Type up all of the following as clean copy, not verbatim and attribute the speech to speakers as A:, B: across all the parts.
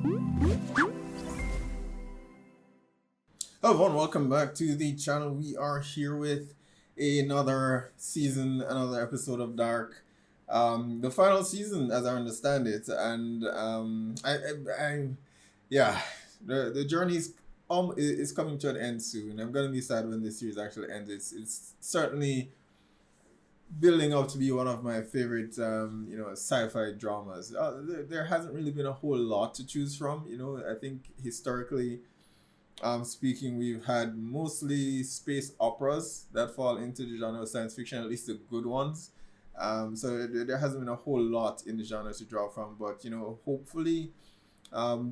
A: Hello everyone, welcome back to the channel. We are here with another season, another episode of Dark. The final season, as I understand it, and yeah, the journey is coming to an end soon. I'm gonna be sad when this series actually ends. It's certainly building up to be one of my favorite, sci-fi dramas. There hasn't really been a whole lot to choose from. I think historically speaking, we've had mostly space operas that fall into the genre of science fiction, at least the good ones. So there hasn't been a whole lot in the genre to draw from, but hopefully,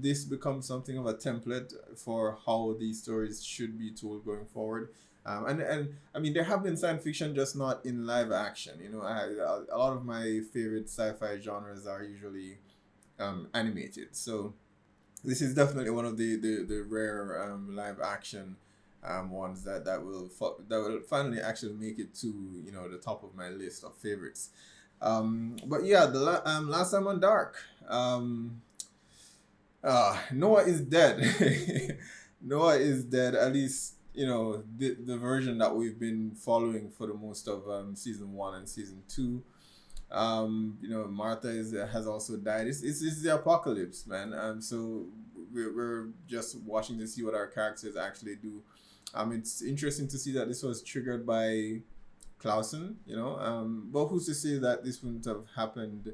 A: this becomes something of a template for how these stories should be told going forward. And I mean, there have been science fiction, just not in live action. A lot of my favorite sci-fi genres are usually animated. So this is definitely one of the rare live action ones that will finally actually make it to the top of my list of favorites. But yeah, last time on Dark, Noah is dead. Noah is dead. At least the version that we've been following for the most of season one and season two. Martha has also died. It's the apocalypse, man. So we're just watching to see what our characters actually do. It's interesting to see that this was triggered by Clausen, but who's to say that this wouldn't have happened,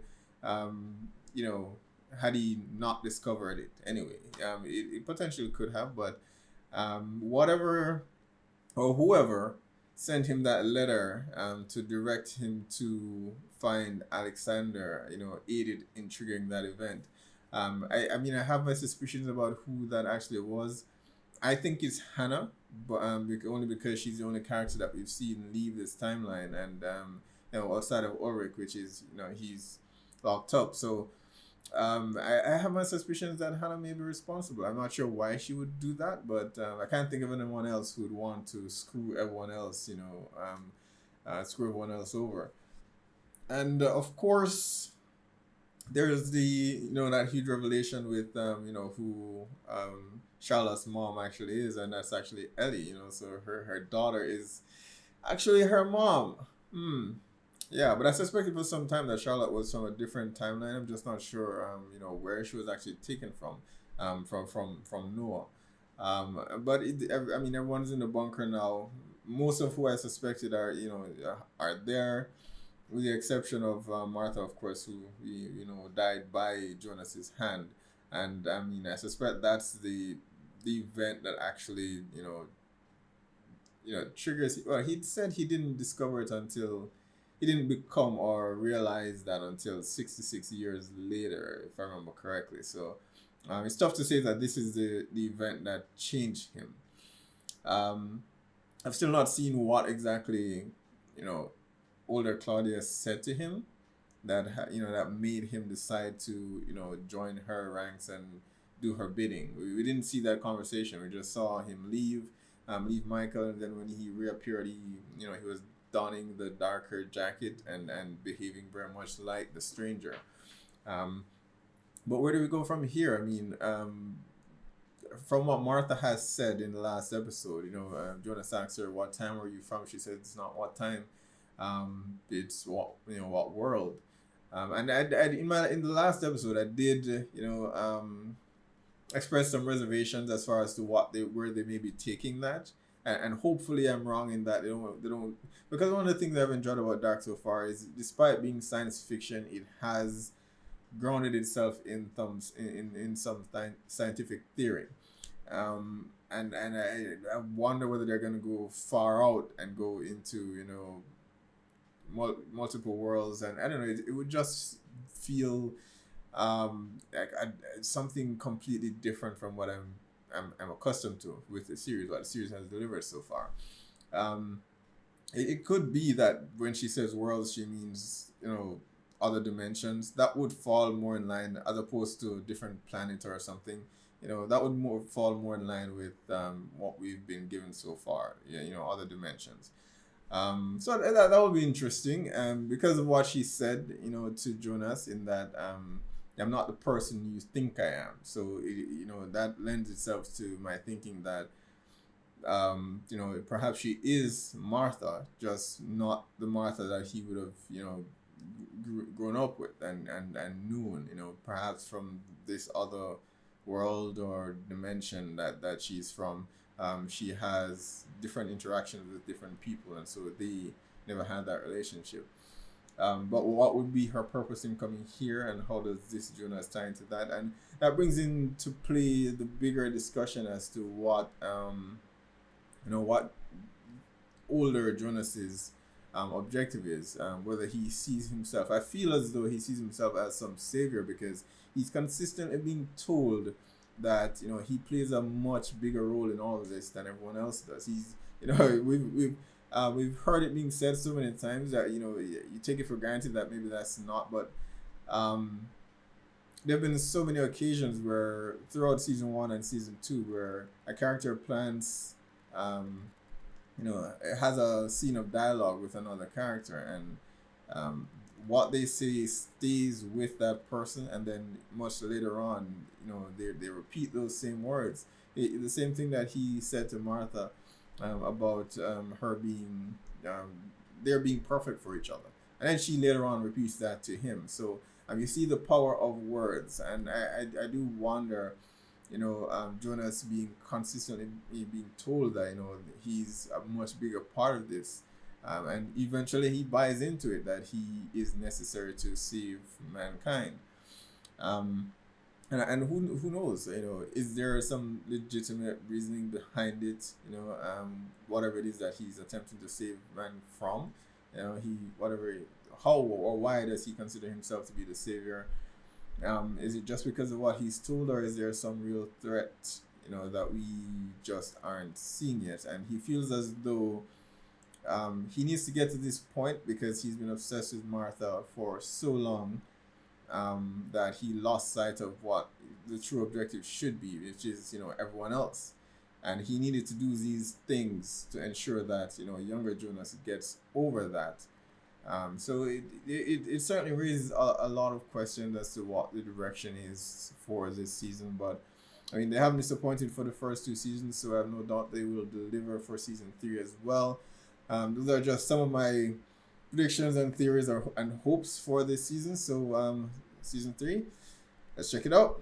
A: you know, had he not discovered it anyway. It potentially could have, but whatever or whoever sent him that letter to direct him to find Alexander, aided in triggering that event. I mean, I have my suspicions about who that actually was. I think it's Hannah, but only because she's the only character that we've seen leave this timeline, and outside of Ulrich, which is he's locked up. So I have my suspicions that Hannah may be responsible. I'm not sure why she would do that, but I can't think of anyone else who would want to screw everyone else, screw everyone else over. And of course, there's that huge revelation with who Charlotte's mom actually is, and that's actually Ellie. So her daughter is actually her mom. Hmm. Yeah, but I suspected for some time that Charlotte was from a different timeline. I'm just not sure, where she was actually taken from, from Noah. But I mean, everyone's in the bunker now. Most of who I suspected are there, with the exception of Martha, of course, who died by Jonas's hand. And I mean, I suspect that's the event that actually triggers. Well, he said he didn't discover it until he didn't become or realize that until 66 years later, if I remember correctly. So it's tough to say that this is the event that changed him. Um, I've still not seen what exactly, you know, older Claudia said to him that made him decide to join her ranks and do her bidding. We didn't see that conversation. We just saw him leave Michael, and then when he reappeared, he was donning the darker jacket and behaving very much like the stranger. Um, but where do we go from here? I mean, from what Martha has said in the last episode, Jonas asked her, "What time were you from?" She said, "It's not what time, it's what world." And in the last episode, I did express some reservations as far as to where they may be taking that, and hopefully I'm wrong in that they don't because one of the things I've enjoyed about Dark so far is, despite being science fiction, it has grounded itself in some scientific theory. And I wonder whether they're going to go far out and go into multiple worlds, and I don't know, it would just feel something completely different from what I'm accustomed to with the series, what the series has delivered so far. It could be that when she says worlds, she means other dimensions. That would fall more in line, as opposed to a different planet or something. That would fall more in line with what we've been given so far. Yeah, other dimensions. So that would be interesting. Because of what she said, to Jonas, in that I'm not the person you think I am. So that lends itself to my thinking that perhaps she is Martha, just not the Martha that he would have grown up with and known. Perhaps from this other world or dimension that she's from. She has different interactions with different people, and so they never had that relationship. But what would be her purpose in coming here, and how does this Jonas tie into that? And that brings into play the bigger discussion as to what what older Jonas's objective is, whether he sees himself. I feel as though he sees himself as some savior, because he's consistently being told that he plays a much bigger role in all of this than everyone else does. He's we've heard it being said so many times that you take it for granted that maybe that's not, but there have been so many occasions where throughout season 1 and season 2 where a character plans it has a scene of dialogue with another character, and what they say stays with that person, and then much later on they repeat those same words. The same thing that he said to Martha about her being they're being perfect for each other, and then she later on repeats that to him. So you see the power of words, and I do wonder Jonas being consistently being told that he's a much bigger part of this, and eventually he buys into it that he is necessary to save mankind. And who knows? Is there some legitimate reasoning behind it? Whatever it is that he's attempting to save man from, how or why does he consider himself to be the savior? Is it just because of what he's told, or is there some real threat that we just aren't seeing yet? And he feels as though he needs to get to this point because he's been obsessed with Martha for so long that he lost sight of what the true objective should be, which is everyone else. And he needed to do these things to ensure that younger Jonas gets over that. So it certainly raises a lot of questions as to what the direction is for this season. But they haven't disappointed for the first 2 seasons, so I have no doubt they will deliver for season 3 as well. Those are just some of my predictions and theories and hopes for this season. So season 3, let's check it out.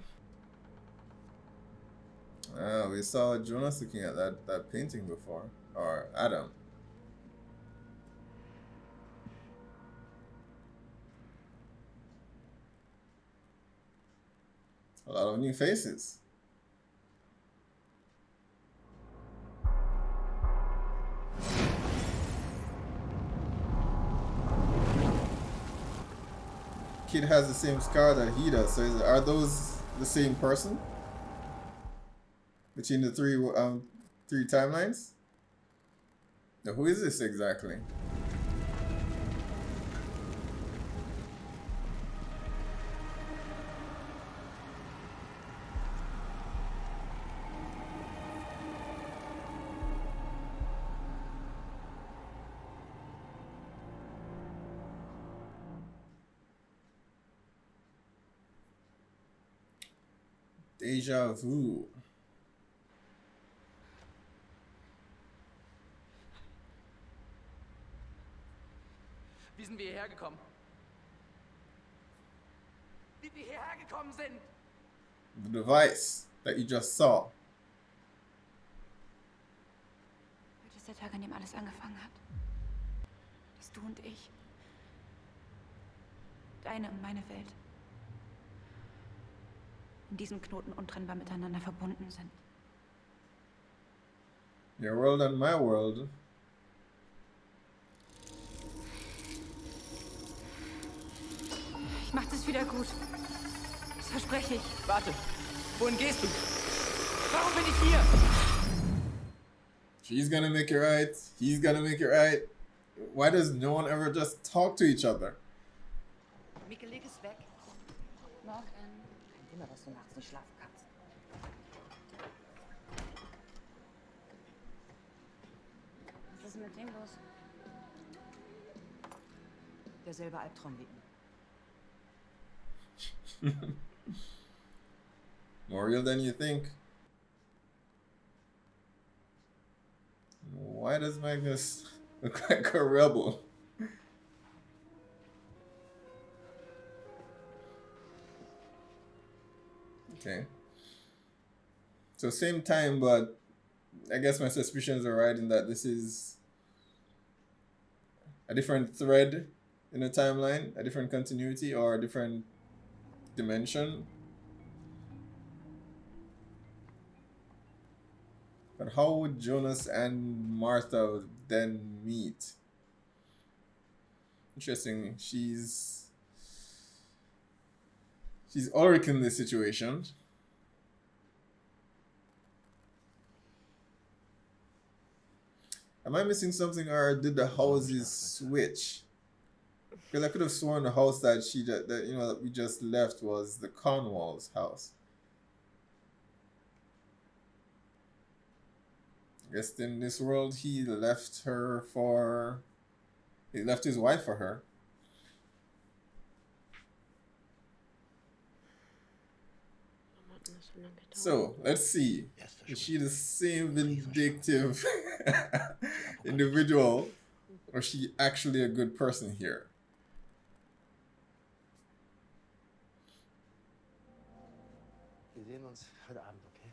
A: We saw Jonas looking at that painting before, or Adam. A lot of new faces. Kid has the same scar that he does. So are those the same person between the three timelines? Now, who is this exactly? Déjà-vu.
B: Wie sind wir hierher gekommen? Wie wir hierher gekommen sind!
A: The device that you just saw.
C: Heute ist der Tag, an dem alles angefangen hat. Dass du und ich. Deine und meine Welt. In diesem Knoten untrennbar miteinander verbunden sind.
A: Your world and my world.
C: Ich mach das wieder gut. Das verspreche ich.
B: Warte, wohin gehst du? Warum bin ich hier?
A: She's gonna make it right. He's gonna make it right. Why does no one ever just talk to each other?
C: Mikkel, leg es weg. Morgen. Kein Wunder, dass du nachts nicht schlafen kannst. Was ist mit dem los? Derselbe Albtraum wie immer.
A: More real than you think. Why does Magnus look like a rebel? Okay. So same time, but I guess my suspicions are right in that this is a different thread in the timeline, a different continuity, or a different dimension. But how would Jonas and Martha then meet? Interesting. She's Ulrich in this situation. Am I missing something, or did the houses switch? Because I could have sworn the house that that we just left was the Cornwall's house. I guess in this world he left his wife for her. So let's see. Is she the same vindictive individual, or is she actually a good person here?
D: Wir sehen uns heute Abend, okay?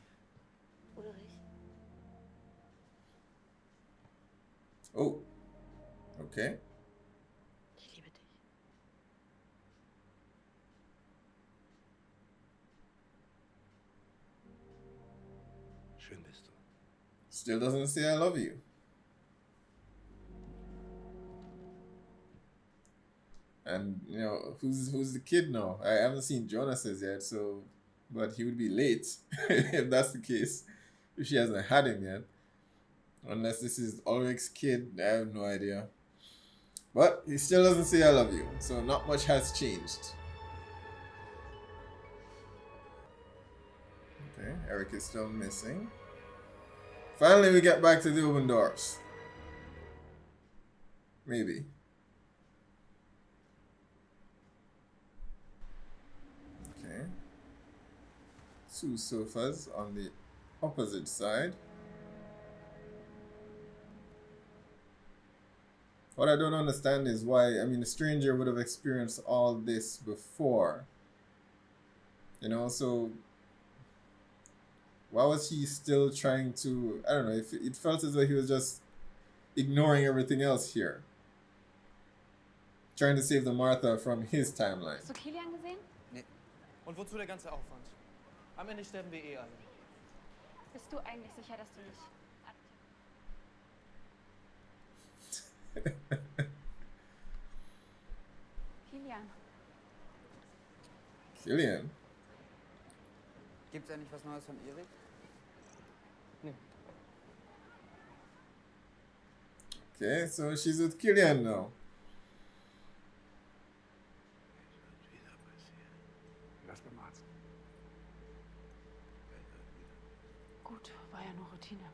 C: Ulrich,
A: Oh, okay.
C: ich liebe dich.
D: Schön bist du.
A: Still doesn't say I love you. And who's the kid now? I haven't seen Jonas's yet, so but he would be late if that's the case. If she hasn't had him yet. Unless this is Ulrich's kid, I have no idea. But he still doesn't say I love you, so not much has changed. Okay, Eric is still missing. Finally, we get back to the open doors. Maybe. Okay. Two sofas on the opposite side. What I don't understand is why, I mean, a stranger would have experienced all this before. So why was he still trying to, I don't know, it felt as though he was just ignoring everything else here. Trying to save the Martha from his timeline.
C: Hast du Kilian gesehen?
B: Nee. Und wozu der ganze Aufwand? Am Ende sterben wir eh alle.
C: Bist du eigentlich sicher, dass du nicht... Kilian,
A: Killian.
B: Gibt's endlich was Neues von Erik? Nee.
A: Okay, so she's with Killian now.
D: Wieder passieren. Lass beim Arzt.
C: gut, war ja nur Routine.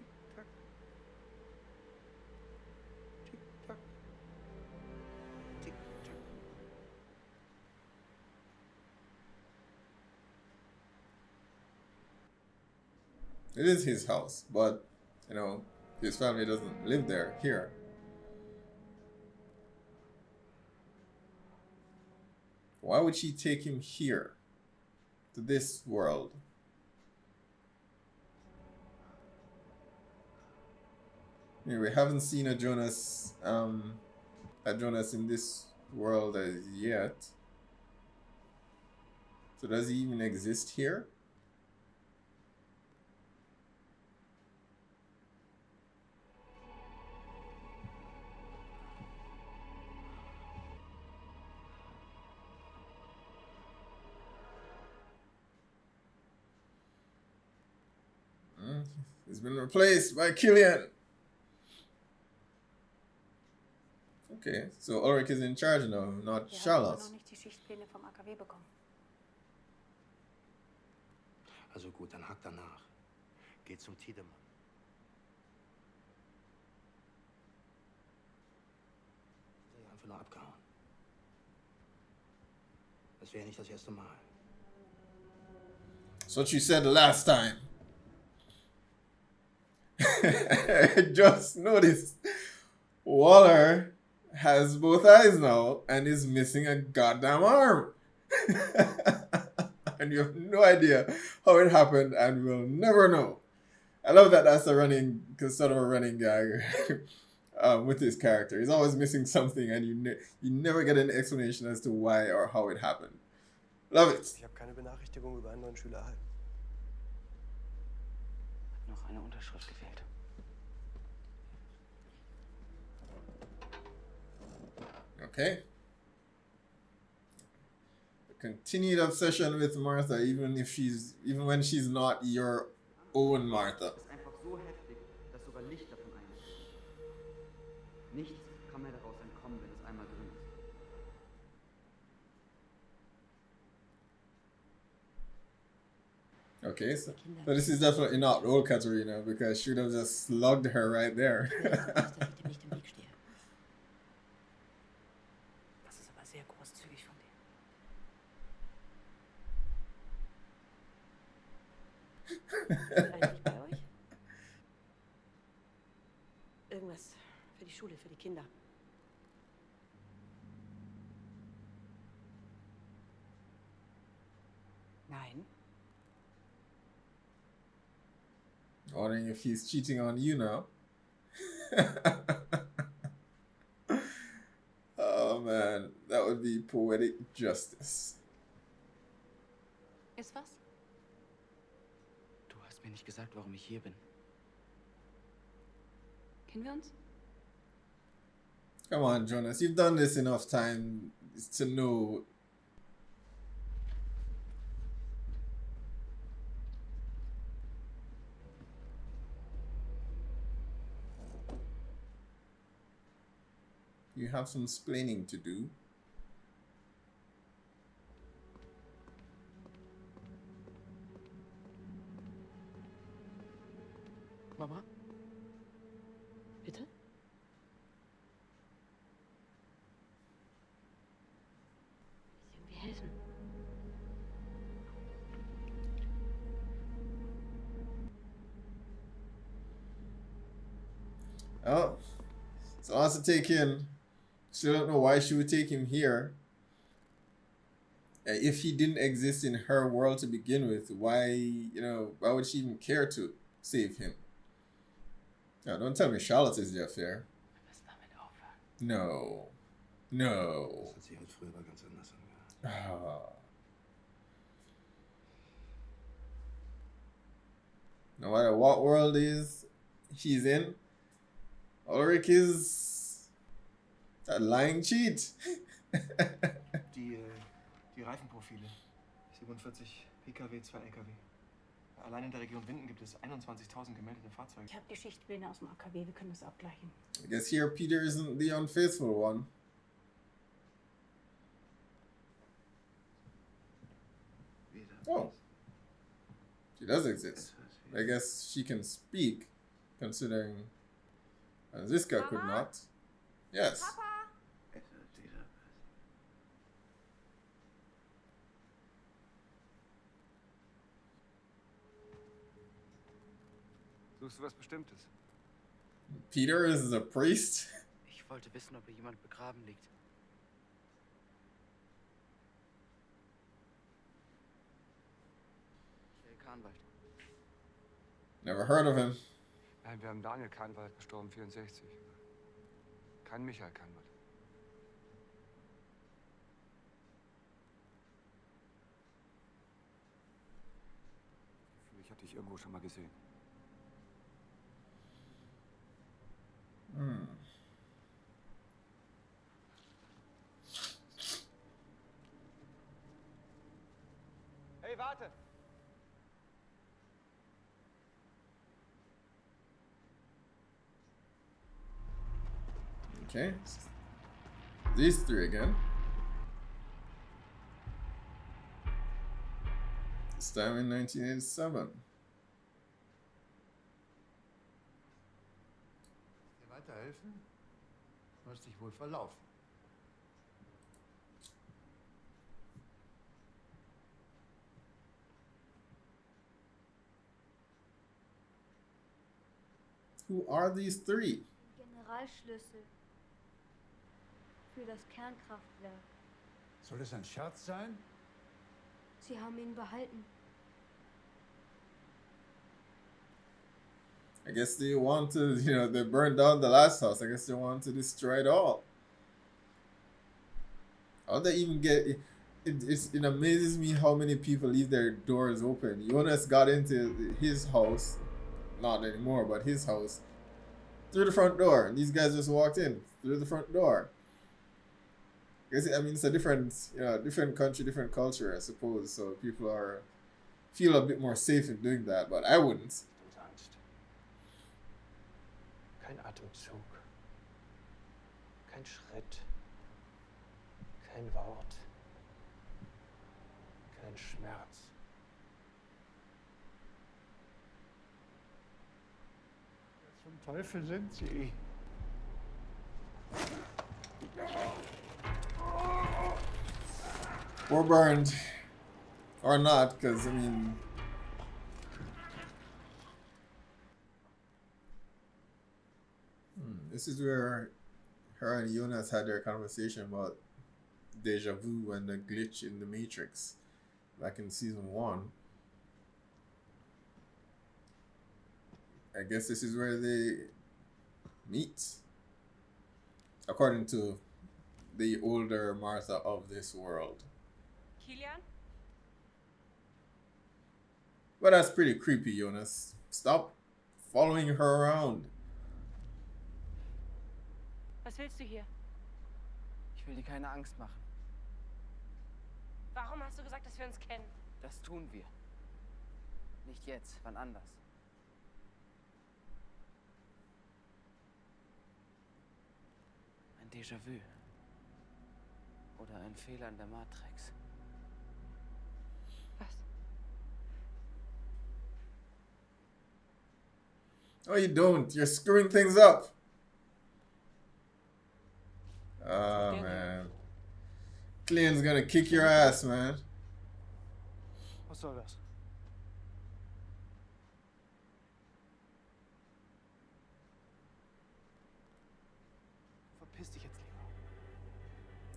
D: Tick-Tack. Tick-Tack. Tick-Tack.
A: It is his house, but his family doesn't live there here. Why would she take him here, to this world? We haven't seen a Jonas in this world as yet. So does he even exist here? He's been replaced by Killian. Okay, so Ulrich is in charge now, not
C: Wir haben
A: Charlotte.
C: noch nicht die Schichtpläne vom AKW bekommen.
D: Also gut, dann hack danach. geht zum Tiedemann. Sie ist einfach nur abgehauen. Das wäre nicht das erste Mal.
A: That's what you said the last time. Just notice, Waller has both eyes now and is missing a goddamn arm. And you have no idea how it happened and will never know. I love that that's sort of a running gag with his character. He's always missing something and you never get an explanation as to why or how it happened. Love it.
E: Ich habe keine Benachrichtigung über einen neuen Schüler erhalten.
C: Noch eine Unterschrift gefehlt.
A: Okay. Continued obsession with Martha, even when she's not your own Martha.
B: Ist einfach so heftig, dass sogar Licht davon eingeht. Nichts kann mehr daraus entkommen, wenn es einmal drin ist.
A: Okay, so this is definitely not old Katerina because she would have just slugged her right there.
C: Das ist aber sehr großzügig von dir. Eigentlich bei euch? Irgendwas für die Schule, für die Kinder. Nein.
A: Wondering if he's cheating on you now. Oh man, that would be poetic justice.
C: Ist was?
B: Du hast mir nicht gesagt, warum ich hier bin.
C: Kennen wir uns?
A: Come on, Jonas, you've done this enough time to know. You have some explaining to do.
C: Mama? Bitte? Irgendwie helfen.
A: Oh, so wants to take him. Still don't know why she would take him here. If he didn't exist in her world to begin with, why would she even care to save him? No, don't tell me Charlotte is the affair. No. No.
D: Das hat sich halt früher aber ganz anders angehört.
A: Ah. No matter what world he's in, Ulrich is a lying cheat.
E: Die Reifenprofile. 47 PKW, 2 LKW. Allein in der Region Winden gibt es 21.000 gemeldete Fahrzeuge.
C: Ich habe die Schichtpläne aus dem AKW, wir können das abgleichen.
A: I guess here Peter isn't the unfaithful one. Oh. She does exist. I guess she can speak, considering this guy could not. Yes.
E: Suchst du was Bestimmtes?
A: Peter is a priest?
B: Ich wollte wissen, ob hier jemand begraben liegt. Kahnwald.
A: Never heard of him.
E: Nein, wir haben Daniel Kahnwald gestorben, 64. Kein Michael Kahnwald. Ich hatte dich irgendwo schon mal gesehen. Hey, warte!
A: Okay. These three again. This time in 1987.
D: weiterhelfen? Du hast dich wohl verlaufen.
A: Who are these three?
F: Generalschlüssel für das Kernkraftwerk.
D: Soll das ein Scherz sein?
F: Sie haben ihn behalten.
A: I guess they want to, they burned down the last house. I guess they want to destroy it all. How they even get it amazes me how many people leave their doors open. Jonas got into his house, not anymore, but his house, through the front door. And these guys just walked in through the front door. I mean, it's a different, different country, different culture, I suppose. So people feel a bit more safe in doing that, but I wouldn't.
D: Angst. Kein Atemzug. Kein Schritt. Kein Wort. Kein Schmerz. Wer zum Teufel sind Sie?
A: Or burned. Or not, because, I mean... This is where her and Jonas had their conversation about Deja-vu and the glitch in the Matrix back in season 1. I guess this is where they meet. According to the older Martha of this world.
C: Kilian?
A: But that's pretty creepy, Jonas. Stop following her around.
C: Was willst du hier?
G: Ich will dir keine Angst machen.
C: Warum hast du gesagt, dass wir uns kennen?
G: Das tun wir. Nicht jetzt, wann anders. Ein Déjà-vu. Oder ein Fehler in der Matrix.
C: Was?
A: Oh, you don't. You're screwing things up. Oh, man. Clean's gonna kick your ass, man.
E: Was soll das? Verpiss dich jetzt lieber.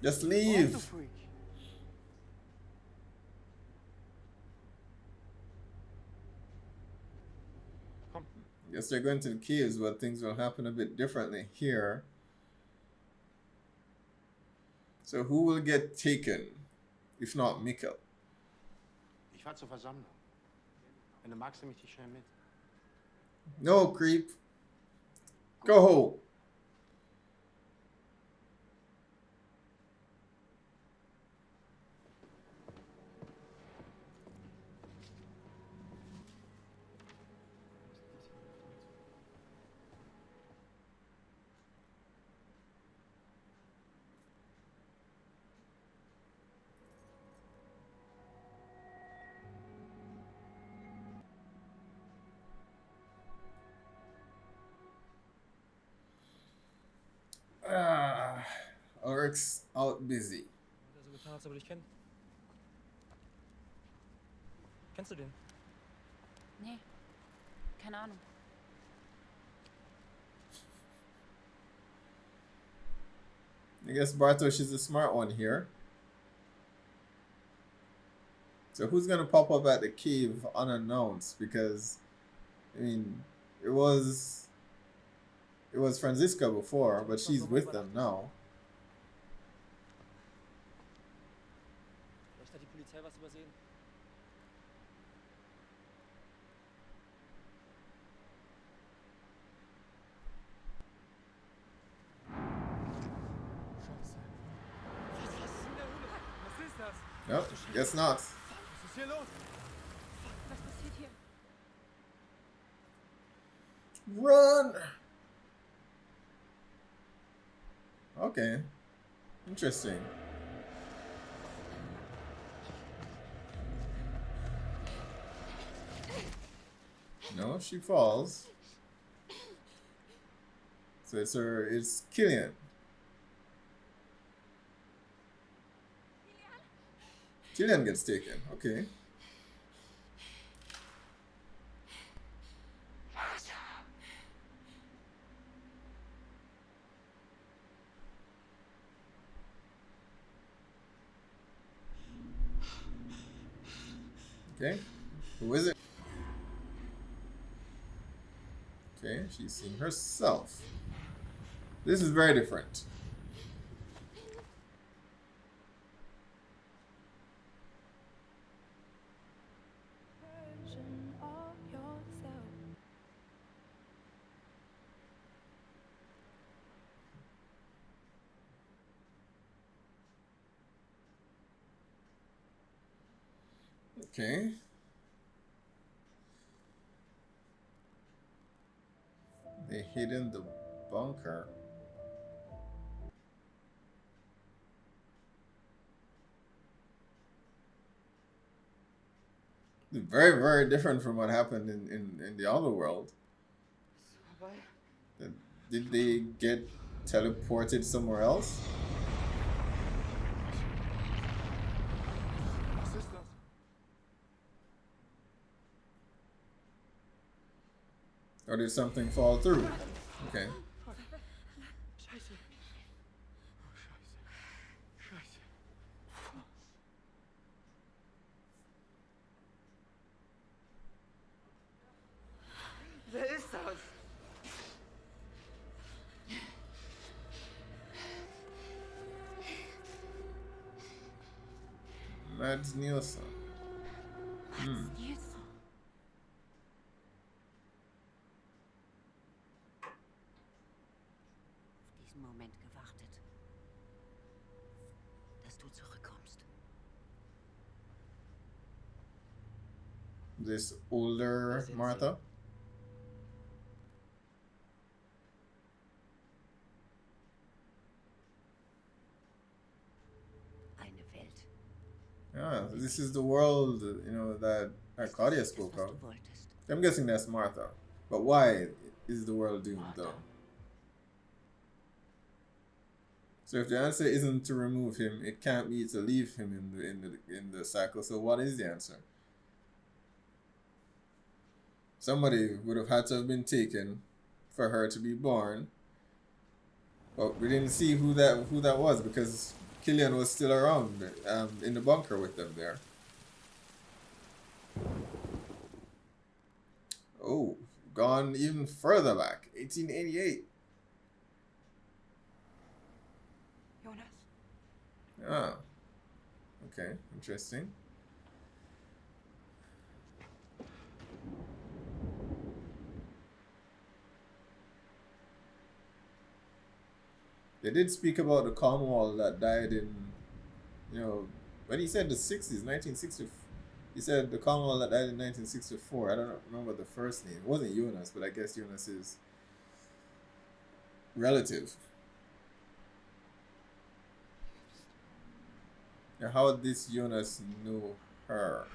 A: Just
E: Oh, du
A: leave.
E: Freak. Komm.
A: Guess they're going to the caves, but things will happen a bit differently here. So who will get taken, if not Mikkel?
D: Ich fahr zur Versammlung. Wenn du magst, nehme ich dich schnell mit.
A: No, creep. Go home. Ulrich's out busy.
E: Hat er so getan, als ob er dich kennt? Kennst du den?
C: Nee, keine Ahnung.
A: I guess Bartosz is the smart one here. So who's gonna pop up at the cave unannounced? Because, I mean, it was Franziska before, but she's with them now.
E: Vielleicht hat die Polizei was übersehen. Scheiße. Was ist denn der Hunde? Was ist das?
A: Nope, guess not.
E: Was ist hier los?
C: Was passiert hier?
A: Run! Okay. Interesting. No, she falls. So it's Killian. Killian gets taken. Okay. Okay. Who is it? Okay, she's seeing herself. This is very different. Okay. They hid in the bunker. Very, very different from what happened in the other world. Did they get teleported somewhere else?
E: Was ist das?
A: Or did something fall through? Okay.
E: Scheiße. Oh, Scheiße. Scheiße.
B: Wer ist das?
A: Mads Nielsen. Hm.
C: Auf diesen Moment gewartet. Dass du zurückkommst.
A: This older Martha.
C: Eine Welt.
A: Yeah, this is the world, you know, that Claudia spoke
C: Was
A: of.
C: du wolltest.
A: I'm guessing that's Martha. But why is the world doomed, though? So if the answer isn't to remove him, it can't be to leave him in the cycle. So what is the answer? Somebody would have had to have been taken for her to be born. But we didn't see who that was because Killian was still around in the bunker with them there. Oh, gone even further back, 1888.
C: Jonas?
A: Ah, okay, interesting. They did speak about the Cornwall that died in, you know, when he said the 60s, 1960. He said the Cornwall that died in 1964. I don't remember the first name. It wasn't Jonas, but I guess Jonas is relative. Now, how would this Jonas know her?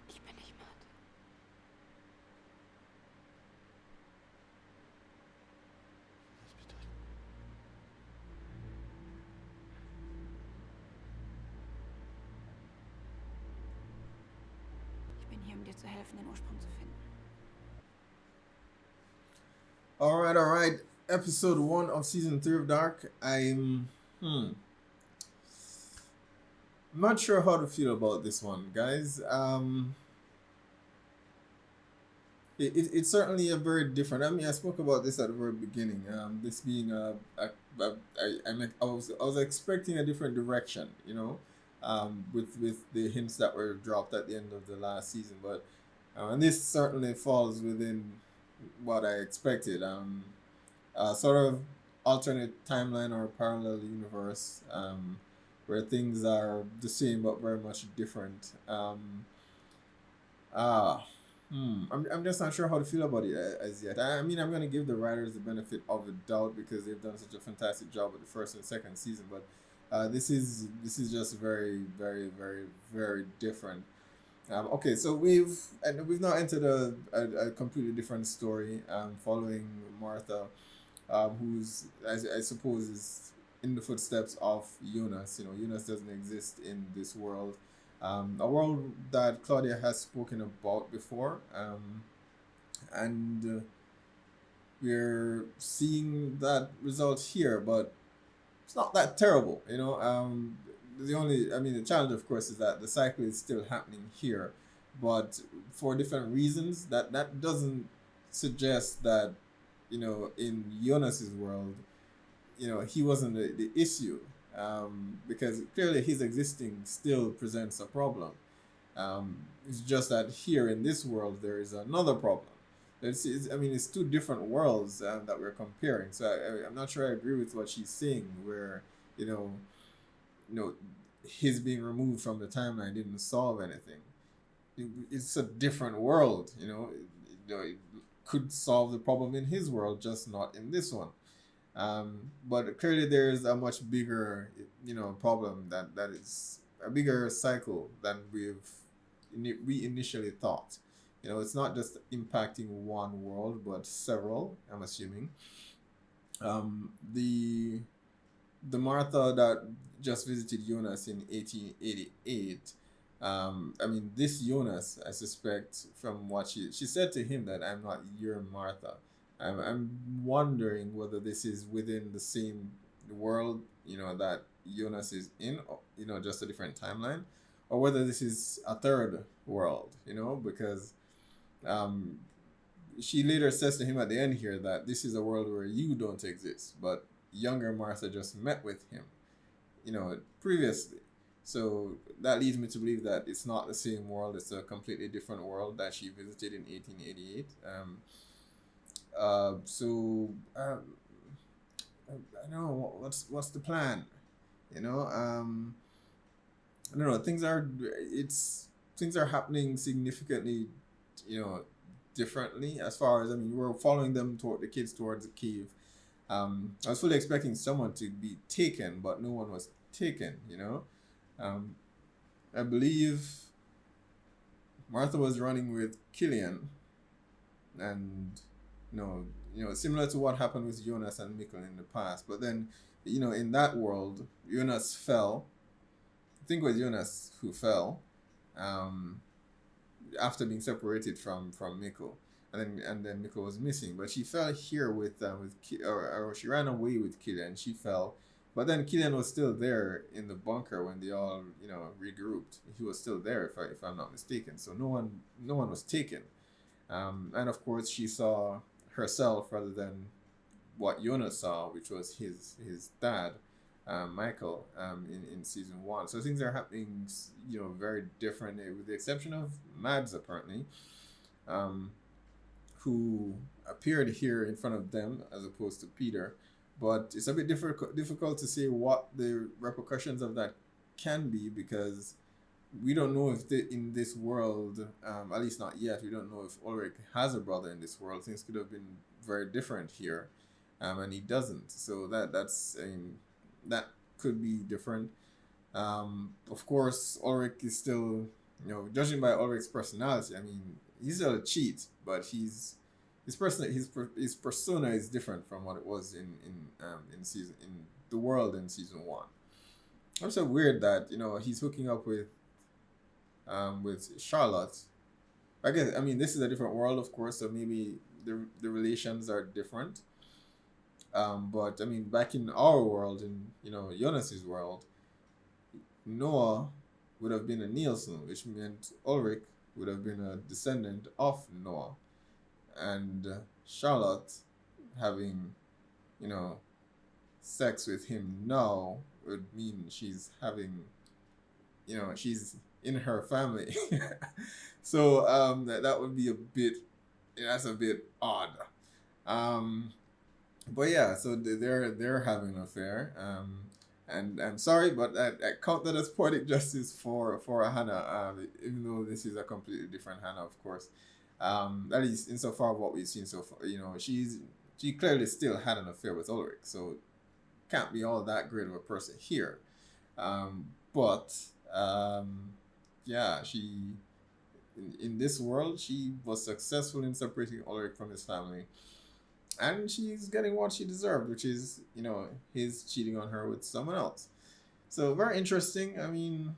C: Ich bin niemand.
E: Das bedeutet.
C: Ich bin hier, um dir zu helfen, den Ursprung zu finden.
A: All right. Episode 1 of season 3 of Dark. I'm not sure how to feel about this one, guys. It's certainly a very different. I mean, I spoke about this at the very beginning. This being I was expecting a different direction, you know, with the hints that were dropped at the end of the last season. But and this certainly falls within what I expected. Sort of alternate timeline or parallel universe, where things are the same but very much different. I'm just not sure how to feel about it as yet. I mean, I'm going to give the writers the benefit of the doubt because they've done such a fantastic job with the first and second season, but This is just very, very, very, very different. Okay, so we've now entered a completely different story, following Martha, who's, I suppose, is in the footsteps of Eunice. Eunice doesn't exist in this world, a world that Claudia has spoken about before, and we're seeing that result here, but it's not that terrible. The challenge, of course, is that the cycle is still happening here, but for different reasons. That doesn't suggest that, in Jonas's world, he wasn't the issue, because clearly his existing still presents a problem. It's just that here in this world there is another problem. It's two different worlds, that we're comparing. So I'm not sure I agree with what she's saying, where you know, his being removed from the timeline didn't solve anything. It's a different world. It could solve the problem in his world, just not in this one. But clearly there's a much bigger, problem that is a bigger cycle than we initially thought. It's not just impacting one world, but several, I'm assuming. The Martha that just visited Jonas in 1888, this Jonas, I suspect, from what she said to him, that I'm not your Martha. I'm wondering whether this is within the same world, that Jonas is in, just a different timeline, or whether this is a third world, because she later says to him at the end here that this is a world where you don't exist, but younger Martha just met with him, previously. So that leads me to believe that it's not the same world, it's a completely different world that she visited in 1888. I don't know what's the plan. I don't know. Things are happening significantly, differently, as far as, we're following them toward the kids towards the cave. I was fully expecting someone to be taken, but no one was taken. I believe Martha was running with Killian, and similar to what happened with Jonas and Mikkel in the past. But then, in that world, Jonas fell. I think it was Jonas who fell, after being separated from Mikkel, and then Mikkel was missing. But she fell here or she ran away with Killian. She fell, but then Killian was still there in the bunker when they all regrouped. He was still there, if I'm not mistaken. So no one was taken. And of course, she saw herself rather than what Jonas saw, which was his dad, Michael, in season 1. So things are happening, very different, with the exception of Mads, apparently, who appeared here in front of them as opposed to Peter. But it's a bit difficult to say what the repercussions of that can be, because we don't know if in this world, at least not yet, we don't know if Ulrich has a brother in this world. Things could have been very different here, and he doesn't. So that could be different. Of course, Ulrich is still, judging by Ulrich's personality, he's still a cheat, but his persona is different from what it was in the world in season 1. I'm so weird that he's hooking up with Charlotte. I guess this is a different world, of course, so maybe the relations are different. But back in our world, in Jonas's world, Noah would have been a Nielsen, which meant Ulrich would have been a descendant of Noah, and Charlotte having sex with him now would mean she's having she's in her family. So that would be that's a bit odd. But yeah, so they're having an affair. And I'm sorry, but I count that as poetic justice for Hannah, even though this is a completely different Hannah, of course. At least insofar of what we've seen so far, she clearly still had an affair with Ulrich, so can't be all that great of a person here. But yeah, she in this world she was successful in separating Ulrich from his family, and she's getting what she deserved, which is his cheating on her with someone else. So very interesting. I mean,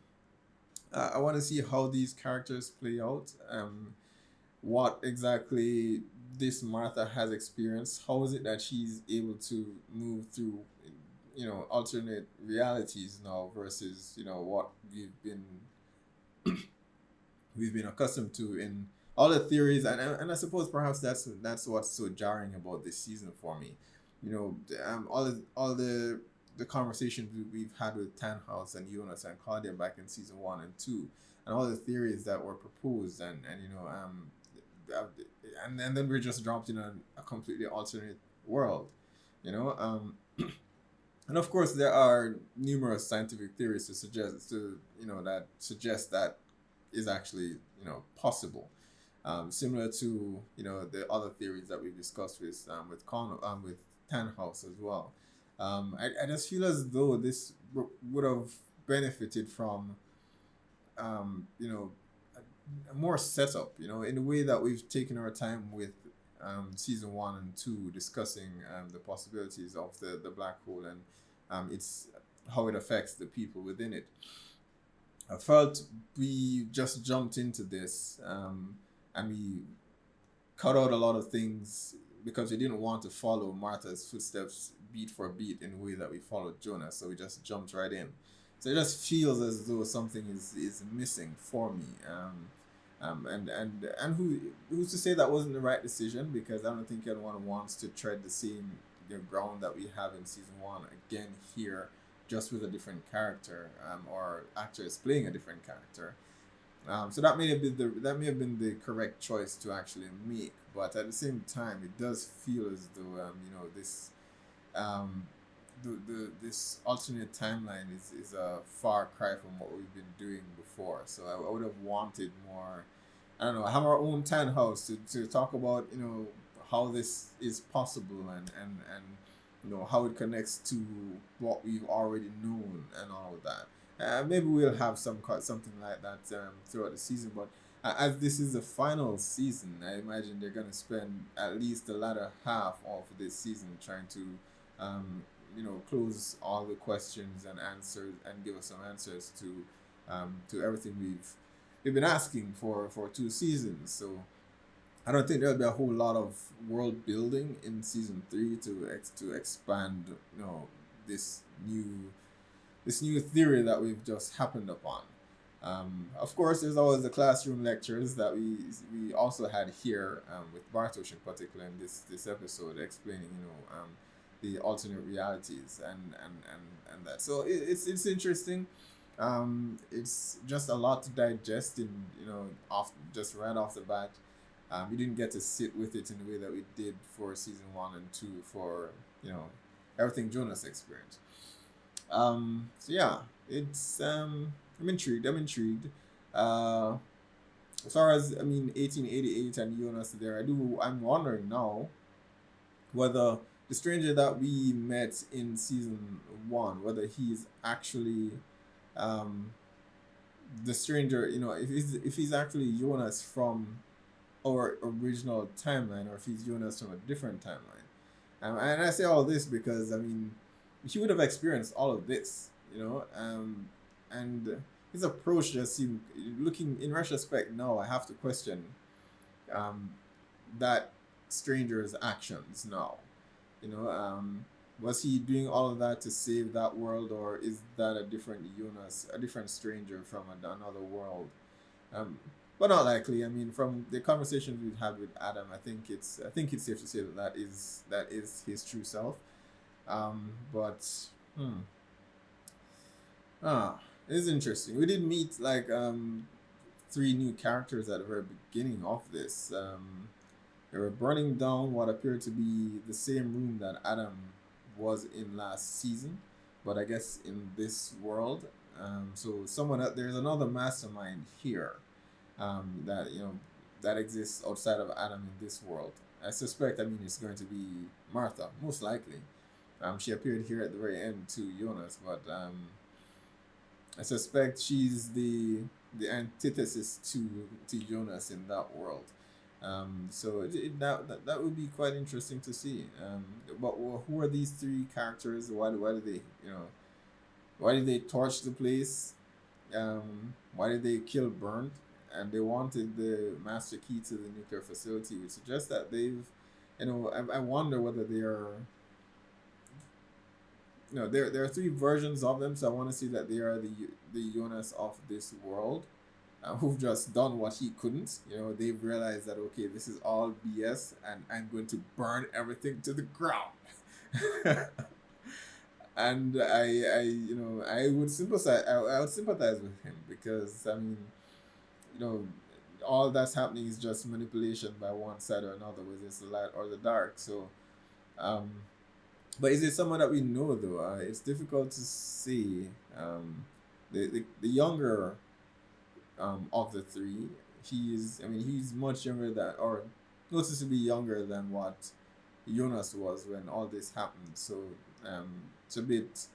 A: I want to see how these characters play out. What exactly this Martha has experienced. How is it that she's able to move through, alternate realities now versus what we've been accustomed to in all the theories, and I suppose perhaps that's what's so jarring about this season for me. All the conversations we've had with Tannhaus and Jonas and Claudia back in season 1 and 2, and all the theories that were proposed, and then we're just dropped in a completely alternate world, you know. And of course, there are numerous scientific theories that suggest that is actually possible, similar to the other theories that we've discussed with Tannhaus as well. I just feel as though this would have benefited from more setup, in the way that we've taken our time with season 1 and 2 discussing the possibilities of the black hole and it's how it affects the people within it. I felt we just jumped into this and we cut out a lot of things because we didn't want to follow Martha's footsteps beat for beat in the way that we followed Jonas, so we just jumped right in. So it just feels as though something is missing for me. And who's to say that wasn't the right decision? Because I don't think anyone wants to tread the same ground that we have in season 1 again here, just with a different character or actors playing a different character. So that may have been the correct choice to actually make. But at the same time, it does feel as though this this alternate timeline is a far cry from what we've been doing before. So I would have wanted more. I don't know. Have our own Tannhaus to talk about how this is possible and how it connects to what we've already known and all of that. Maybe we'll have something like that throughout the season, but as this is the final season, I imagine they're going to spend at least the latter half of this season trying to close all the questions and answers and give us some answers to everything we've been asking for 2 seasons. So I don't think there'll be a whole lot of world building in season 3 to expand this new theory that we've just happened upon. Of course, there's always the classroom lectures that we also had here with Bartosz in particular in this episode, explaining the alternate realities and that. So it's interesting. It's just a lot to digest just right off the bat. We didn't get to sit with it in the way that we did for season 1 and 2 for everything Jonas experienced. So yeah, it's I'm intrigued. As far as 1888 and Jonas there, I'm wondering now whether the stranger that we met in season 1, whether he's actually the stranger, if he's actually Jonas from our original timeline, or if he's Jonas from a different timeline. And I say all this because he would have experienced all of this, and his approach just seemed, looking in retrospect now, I have to question that stranger's actions now. Was he doing all of that to save that world, or is that a different Jonas, a different stranger from another world? But not likely. From the conversations we've had with Adam, I think it's safe to say that is his true self. It is interesting. We did meet 3 new characters at the very beginning of this. They were burning down what appeared to be the same room that Adam was in last season, but I guess in this world. So there's another mastermind here that exists outside of Adam in this world. I suspect it's going to be Martha, most likely. She appeared here at the very end to Jonas, but I suspect she's the antithesis to Jonas in that world. So that would be quite interesting to see. But who are these three characters? Why do they why did they torch the place? Why did they kill Burnt? And they wanted the master key to the nuclear facility, which suggests that they've, I wonder whether they are, there are three versions of them, so I want to see that they are the Jonas of this world, who've just done what he couldn't. They've realized that, okay, this is all BS, and I'm going to burn everything to the ground. And I would sympathize. I would sympathize with him because all that's happening is just manipulation by one side or another, whether it's the light or the dark. So, but is it someone that we know though? It's difficult to see. The younger of the three, he's much younger than, or noticeably younger than what Jonas was when all this happened. So it's a bit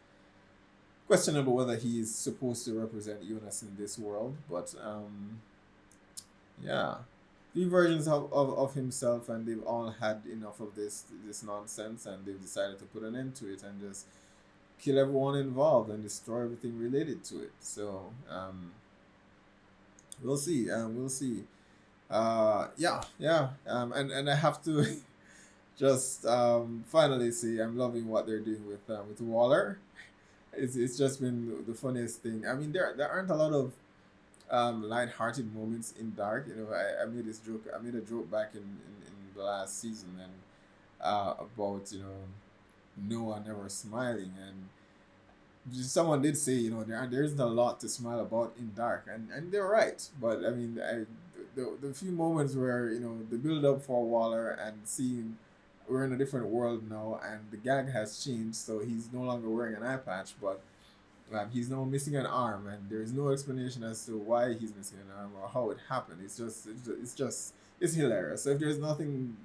A: questionable whether he is supposed to represent Jonas in this world, but yeah, three versions of himself, and they've all had enough of this nonsense, and they've decided to put an end to it and just kill everyone involved and destroy everything related to it. So we'll see. We'll see. And I have to just finally say I'm loving what they're doing with Waller. It's just been the funniest thing. I mean, there aren't a lot of light-hearted moments in Dark. I made this joke. I made a joke back in the last season and about Noah never smiling, and someone did say there isn't a lot to smile about in Dark, and they're right. But I mean, the few moments where the build up for Waller and seeing we're in a different world now, and the gag has changed, so he's no longer wearing an eye patch, but he's now missing an arm, and there's no explanation as to why he's missing an arm or how it happened. It's hilarious. So if there's nothing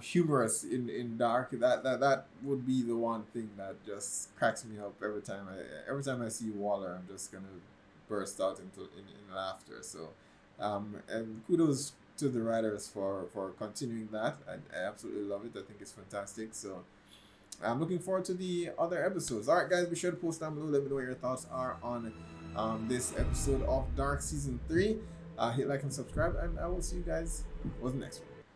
A: humorous in Dark, that would be the one thing that just cracks me up every time I see Waller. I'm just gonna burst out in laughter. So and kudos to the writers for continuing that. I absolutely love it. I think it's fantastic. So I'm looking forward to the other episodes. Alright guys, be sure to post down below, let me know what your thoughts are on this episode of Dark Season 3. Hit like and subscribe, and I will see you guys with the next one.